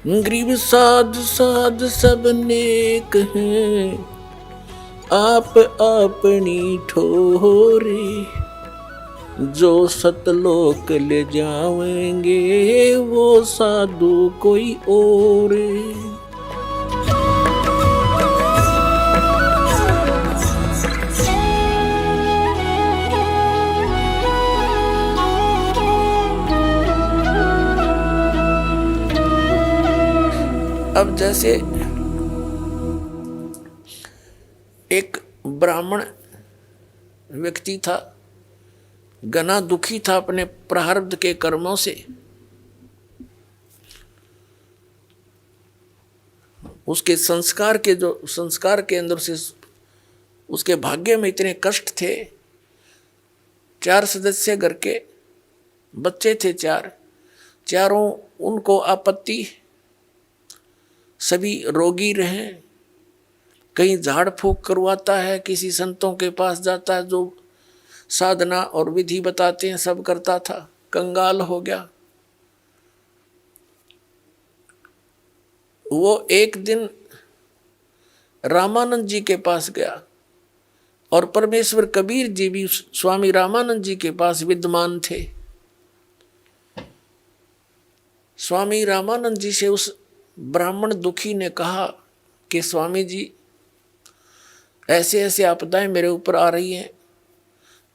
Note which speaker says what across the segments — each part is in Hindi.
Speaker 1: गरीब साध साध सब नेक हैं, आप अपनी ठोरे। जो सतलोक ले जाएंगे वो साधु कोई और। अब जैसे एक ब्राह्मण व्यक्ति था, घना दुखी था अपने प्रारब्ध के कर्मों से। उसके संस्कार के अंदर से उसके भाग्य में इतने कष्ट थे। 4 सदस्य घर के बच्चे थे, चारों उनको आपत्ति, सभी रोगी रहे। कहीं झाड़ फूक करवाता है, किसी संतों के पास जाता है जो साधना और विधि बताते हैं, सब करता था, कंगाल हो गया। वो एक दिन रामानंद जी के पास गया और परमेश्वर कबीर जी भी स्वामी रामानंद जी के पास विद्यमान थे। स्वामी रामानंद जी से उस ब्राह्मण दुखी ने कहा कि स्वामी जी, ऐसे ऐसे आपदाएं मेरे ऊपर आ रही हैं,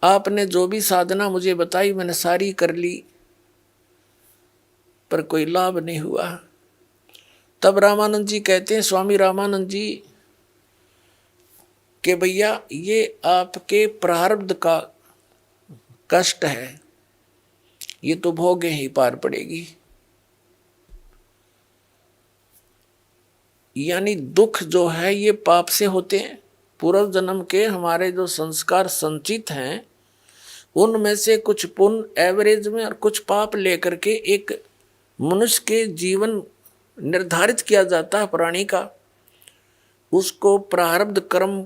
Speaker 1: आपने जो भी साधना मुझे बताई मैंने सारी कर ली, पर कोई लाभ नहीं हुआ। तब रामानंद जी कहते हैं, स्वामी रामानंद जी, कि भैया ये आपके प्रारब्ध का कष्ट है, ये तो भोगे ही पार पड़ेगी। यानी दुख जो है ये पाप से होते हैं। पूर्व जन्म के हमारे जो संस्कार संचित हैं उनमें से कुछ पुण्य एवरेज में और कुछ पाप लेकर के एक मनुष्य के जीवन निर्धारित किया जाता है प्राणी का। उसको प्रारब्ध कर्म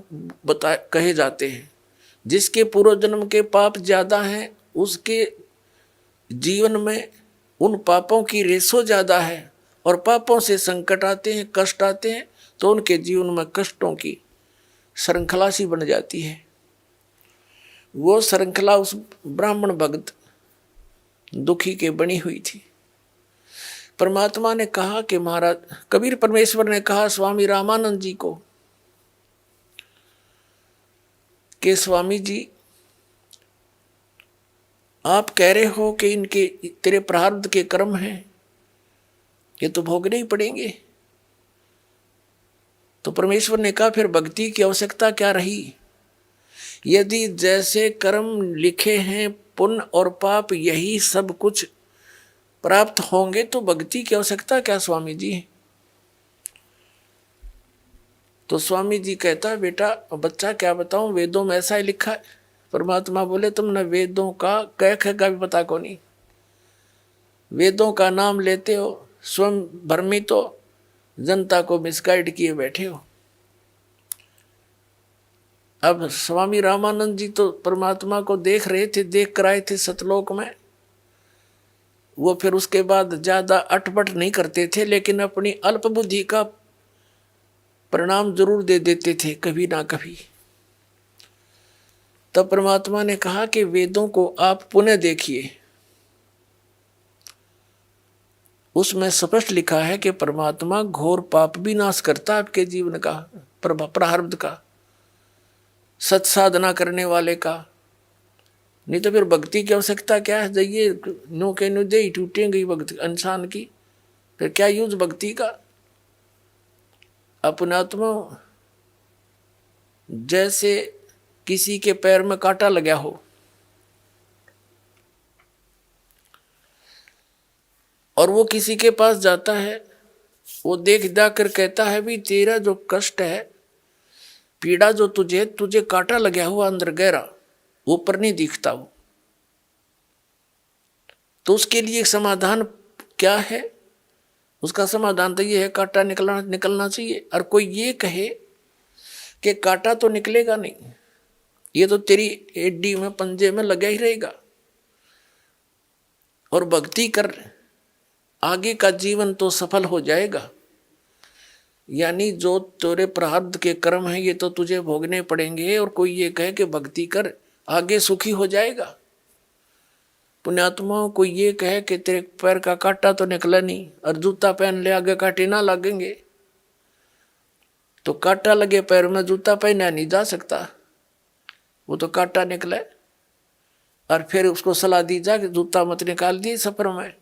Speaker 1: कहे जाते हैं। जिसके पूर्व जन्म के पाप ज्यादा हैं उसके जीवन में उन पापों की रेशो ज्यादा है, और पापों से संकट आते हैं, कष्ट आते हैं, तो उनके जीवन में कष्टों की श्रृंखला सी बन जाती है। वो श्रृंखला उस ब्राह्मण भक्त दुखी के बनी हुई थी। परमात्मा ने कहा कि महाराज, कबीर परमेश्वर ने कहा स्वामी रामानंद जी को कि स्वामी जी, आप कह रहे हो कि इनके तेरे प्रारब्ध के कर्म हैं, ये तो भोगने ही पड़ेंगे। तो परमेश्वर ने कहा फिर भक्ति की आवश्यकता क्या रही? यदि जैसे कर्म लिखे हैं पुण्य और पाप यही सब कुछ प्राप्त होंगे तो भक्ति की आवश्यकता क्या स्वामी जी? तो स्वामी जी कहता, बेटा बच्चा क्या बताऊं, वेदों में ऐसा ही लिखा है। परमात्मा बोले, तुमने वेदों का कह का भी पता को नहीं, वेदों का नाम लेते हो, स्वयं भ्रमित हो, जनता को मिसगाइड किए बैठे हो। अब स्वामी रामानंद जी तो परमात्मा को देख रहे थे, देख कर आए थे सतलोक में। वो फिर उसके बाद ज्यादा अटपट नहीं करते थे, लेकिन अपनी अल्प बुद्धि का परिणाम जरूर दे देते थे कभी ना कभी। तब परमात्मा ने कहा कि वेदों को आप पुनः देखिए, उसमें स्पष्ट लिखा है कि परमात्मा घोर पाप भी नाश करता है आपके जीवन का, प्रारब्ध का, सत साधना करने वाले का। नहीं तो फिर भक्ति की आवश्यकता क्या है? जाइए नो के नो दे टूटेंगी भक्ति इंसान की, फिर क्या यूज भक्ति का? अपनात्मा जैसे किसी के पैर में कांटा लगा हो और वो किसी के पास जाता है, वो देख जाकर कहता है भी तेरा जो कष्ट है, पीड़ा जो तुझे कांटा लगा हुआ अंदर गहरा, ऊपर नहीं दिखता वो, तो उसके लिए समाधान क्या है? उसका समाधान तो ये है कांटा निकलना चाहिए। और कोई ये कहे कि कांटा तो निकलेगा नहीं, ये तो तेरी एडी में पंजे में लगा ही रहेगा, और भक्ति कर आगे का जीवन तो सफल हो जाएगा। यानी जो तेरे प्रारब्ध के कर्म है ये तो तुझे भोगने पड़ेंगे, और कोई ये कहे कि भक्ति कर आगे सुखी हो जाएगा। पुण्यात्माओं को ये कहे कि तेरे पैर का कांटा तो निकला नहीं, और जूता पहन ले आगे कांटे ना लगेंगे, तो कांटा लगे पैर में जूता पहना नहीं जा सकता, वो तो कांटा निकले। और फिर उसको सलाह दी जा कि जूता मत निकाल दिए सफर में,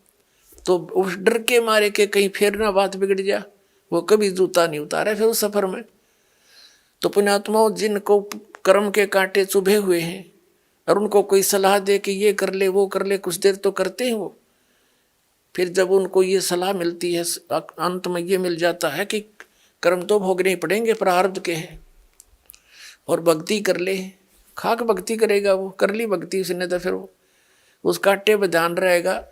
Speaker 1: तो उस डर के मारे के कहीं फिर ना बात बिगड़ जा, वो कभी जूता नहीं उतारे फिर उस सफर में। तो पुण्यात्माओं जिनको कर्म के कांटे चुभे हुए हैं और उनको कोई सलाह दे कि ये कर ले वो कर ले, कुछ देर तो करते हैं वो, फिर जब उनको ये सलाह मिलती है अंत में ये मिल जाता है कि कर्म तो भोगने ही पड़ेंगे, प्रारब्ध के हैं, और भक्ति कर ले, खाक भक्ति करेगा वो, कर ली भक्ति उसने तो फिर वो उस कांटे पर ध्यान रहेगा,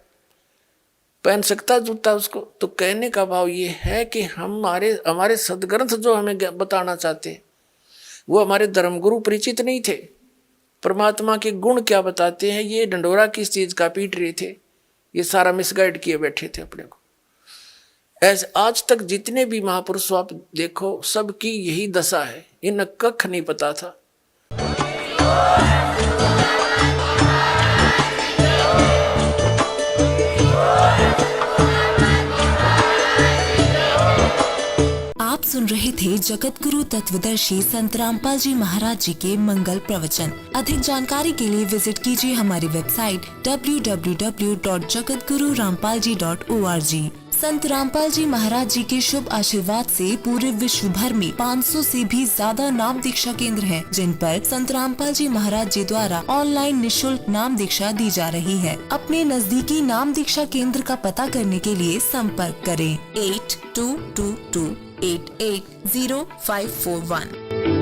Speaker 1: पहन सकता जूता उसको। तो कहने का भाव ये है कि हमारे सदग्रंथ जो हमें बताना चाहते वो हमारे धर्मगुरु परिचित नहीं थे। परमात्मा के गुण क्या बताते हैं ये डंडोरा किस चीज का पीट रहे थे, ये सारा मिसगाइड किए बैठे थे अपने को। ऐसे आज तक जितने भी महापुरुष आप देखो सबकी यही दशा है, इन्हें कख नहीं पता था।
Speaker 2: आप सुन रहे थे जगत गुरु तत्वदर्शी संत रामपाल जी महाराज जी के मंगल प्रवचन। अधिक जानकारी के लिए विजिट कीजिए हमारी वेबसाइट www.jagatgururampalji.org। संत रामपाल जी महाराज जी के शुभ आशीर्वाद से पूरे विश्व भर में 500 से भी ज्यादा नाम दीक्षा केंद्र हैं, जिन पर संत रामपाल जी महाराज जी द्वारा ऑनलाइन निशुल्क नाम दीक्षा दी जा रही है। अपने नजदीकी नाम दीक्षा केंद्र का पता करने के लिए संपर्क करें 8222880541।